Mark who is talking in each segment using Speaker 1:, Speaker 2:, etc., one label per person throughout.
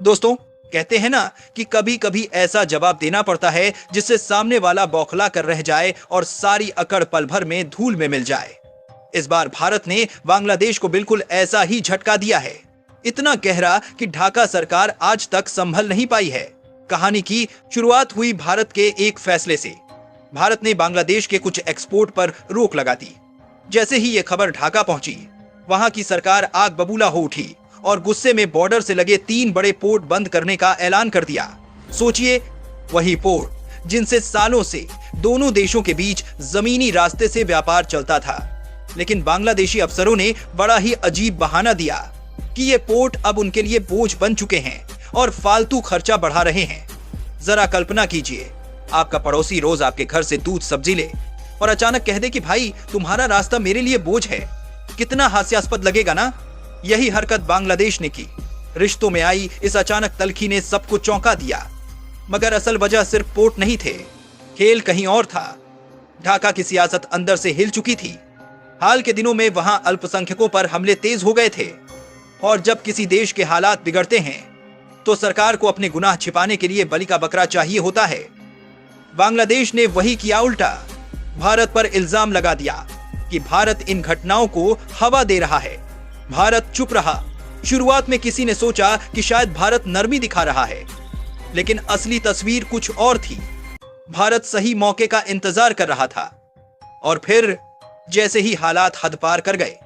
Speaker 1: दोस्तों, कहते हैं ना कि कभी कभी ऐसा जवाब देना पड़ता है जिससे सामने वाला बौखला कर रह जाए और सारी अकड़ पल भर में धूल में मिल जाए। इस बार भारत ने बांग्लादेश को बिल्कुल ऐसा ही झटका दिया है, इतना गहरा कि ढाका सरकार आज तक संभल नहीं पाई है। कहानी की शुरुआत हुई भारत के एक फैसले से। भारत ने बांग्लादेश के कुछ एक्सपोर्ट पर रोक लगा दी। जैसे ही यह खबर ढाका पहुंची, वहां की सरकार आग बबूला हो उठी और गुस्से में बॉर्डर से लगे 3 बड़े पोर्ट बंद करने का ऐलान कर दिया। सोचिए, वही पोर्ट जिनसे सालों से दोनों देशों के बीच जमीनी रास्ते से व्यापार चलता था। लेकिन बांग्लादेशी अफसरों ने बड़ा ही अजीब बहाना दिया कि ये पोर्ट अब उनके लिए बोझ बन चुके हैं और फालतू खर्चा बढ़ा रहे हैं। जरा कल्पना कीजिए, आपका पड़ोसी रोज आपके घर से दूध सब्जी ले और अचानक कह दे कि भाई तुम्हारा रास्ता मेरे लिए बोझ है। कितना हास्यास्पद लगेगा ना। यही हरकत बांग्लादेश ने की। रिश्तों में आई इस अचानक तल्खी ने सबको चौंका दिया। मगर असल वजह सिर्फ पोर्ट नहीं थे, खेल कहीं और था। ढाका की सियासत अंदर से हिल चुकी थी। हाल के दिनों में वहां अल्पसंख्यकों पर हमले तेज हो गए थे और जब किसी देश के हालात बिगड़ते हैं तो सरकार को अपने गुनाह छिपाने के लिए बलि का बकरा चाहिए होता है। बांग्लादेश ने वही किया उल्टा। भारत पर इल्जाम लगा दिया कि भारत इन घटनाओं को हवा दे रहा है। भारत चुप रहा। शुरुआत में किसी ने सोचा कि शायद भारत नरमी दिखा रहा है, लेकिन असली तस्वीर कुछ और थी। भारत सही मौके का इंतजार कर रहा था और फिर जैसे ही हालात हद पार कर गए,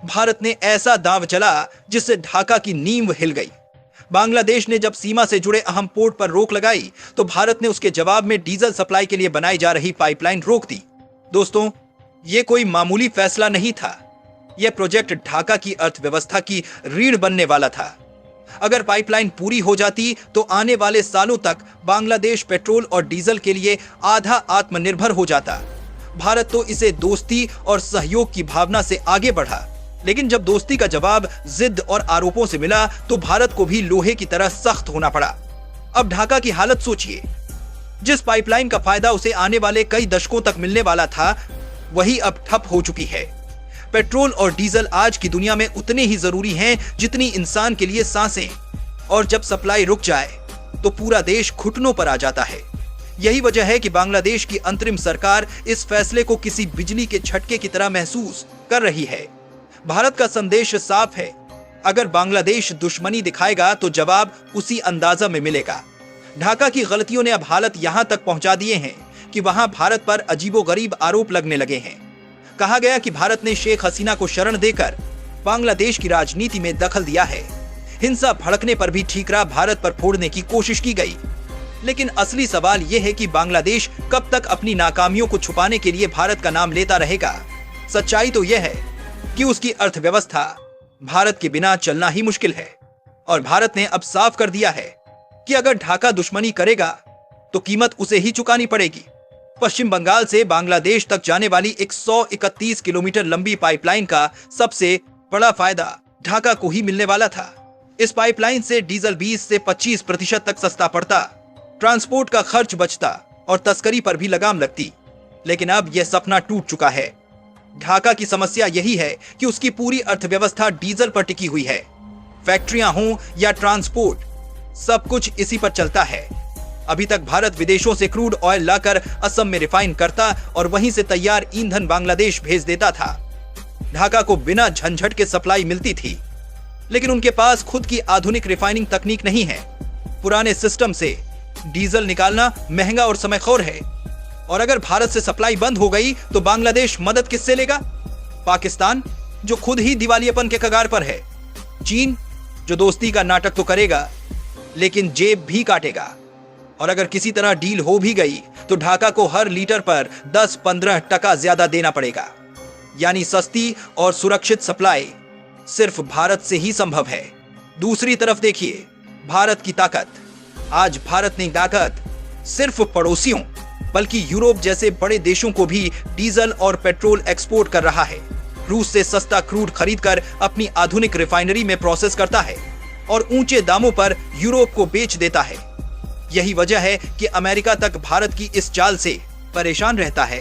Speaker 1: भारत ने ऐसा दांव चला जिससे ढाका की नींव हिल गई। बांग्लादेश ने जब सीमा से जुड़े अहम पोर्ट पर रोक लगाई तो भारत ने उसके जवाब में डीजल सप्लाई के लिए बनाई जा रही पाइपलाइन रोक दी। दोस्तों, यह कोई मामूली फैसला नहीं था। यह प्रोजेक्ट ढाका की अर्थव्यवस्था की रीढ़ बनने वाला था। अगर पाइपलाइन पूरी हो जाती तो आने वाले सालों तक बांग्लादेश पेट्रोल और डीजल के लिए आधा आत्मनिर्भर हो जाता। भारत तो इसे दोस्ती और सहयोग की भावना से आगे बढ़ा, लेकिन जब दोस्ती का जवाब जिद और आरोपों से मिला तो भारत को भी लोहे की तरह सख्त होना पड़ा। अब ढाका की हालत सोचिए। जिस पाइपलाइन का फायदा उसे आने वाले कई दशकों तक मिलने वाला था, वही अब ठप हो चुकी है। पेट्रोल और डीजल आज की दुनिया में उतने ही जरूरी हैं जितनी इंसान के लिए सांसें, और जब सप्लाई रुक जाए तो पूरा देश घुटनों पर आ जाता है। यही वजह है कि बांग्लादेश की अंतरिम सरकार इस फैसले को किसी बिजली के झटके की तरह महसूस कर रही है। भारत का संदेश साफ है, अगर बांग्लादेश दुश्मनी दिखाएगा तो जवाब उसी अंदाजा में मिलेगा। ढाका की गलतियों ने अब हालत यहां तक पहुंचा दिए हैं कि वहां भारत पर अजीबोगरीब आरोप लगने लगे हैं। कहा गया कि भारत ने शेख हसीना को शरण देकर बांग्लादेश की राजनीति में दखल दिया है। हिंसा भड़कने पर भी ठीकरा भारत पर फोड़ने की कोशिश की गई। लेकिन असली सवाल यह है कि बांग्लादेश कब तक अपनी नाकामियों को छुपाने के लिए भारत का नाम लेता रहेगा। सच्चाई तो यह है कि उसकी अर्थव्यवस्था भारत के बिना चलना ही मुश्किल है, और भारत ने अब साफ कर दिया है कि अगर ढाका दुश्मनी करेगा तो कीमत उसे ही चुकानी पड़ेगी। पश्चिम बंगाल से बांग्लादेश तक जाने वाली 131 किलोमीटर लंबी पाइपलाइन का सबसे बड़ा फायदा ढाका को ही मिलने वाला था। इस पाइपलाइन से डीजल 20 से 25% तक सस्ता पड़ता, ट्रांसपोर्ट का खर्च बचता और तस्करी पर भी लगाम लगती। लेकिन अब यह सपना टूट चुका है। ढाका की समस्या यही है कि उसकी पूरी अर्थव्यवस्था डीजल पर टिकी हुई है। फैक्ट्रियां हों या ट्रांसपोर्ट, सब कुछ इसी पर चलता है। अभी तक भारत विदेशों से क्रूड ऑयल लाकर असम में रिफाइन करता और वहीं से तैयार ईंधन बांग्लादेश भेज देता था। ढाका को बिना झंझट के सप्लाई मिलती थी, लेकिन उनके पास खुद की आधुनिक रिफाइनिंग तकनीक नहीं है। पुराने सिस्टम से डीजल निकालना महंगा और समयखोर है, और अगर भारत से सप्लाई बंद हो गई तो बांग्लादेश मदद किससे लेगा? पाकिस्तान, जो खुद ही दिवालियेपन के कगार पर है। चीन, जो दोस्ती का नाटक तो करेगा लेकिन जेब भी काटेगा। और अगर किसी तरह डील हो भी गई तो ढाका को हर लीटर पर 10-15% ज्यादा देना पड़ेगा। यानी सस्ती और सुरक्षित सप्लाई सिर्फ भारत से ही संभव है। दूसरी तरफ देखिए भारत की ताकत। आज भारत ने ताकत सिर्फ पड़ोसियों बल्कि यूरोप जैसे बड़े देशों को भी डीजल और पेट्रोल एक्सपोर्ट कर रहा है। रूस से सस्ता क्रूड खरीदकर अपनी आधुनिक रिफाइनरी में प्रोसेस करता है और ऊंचे दामों पर यूरोप को बेच देता है। यही वजह है कि अमेरिका तक भारत की इस चाल से परेशान रहता है।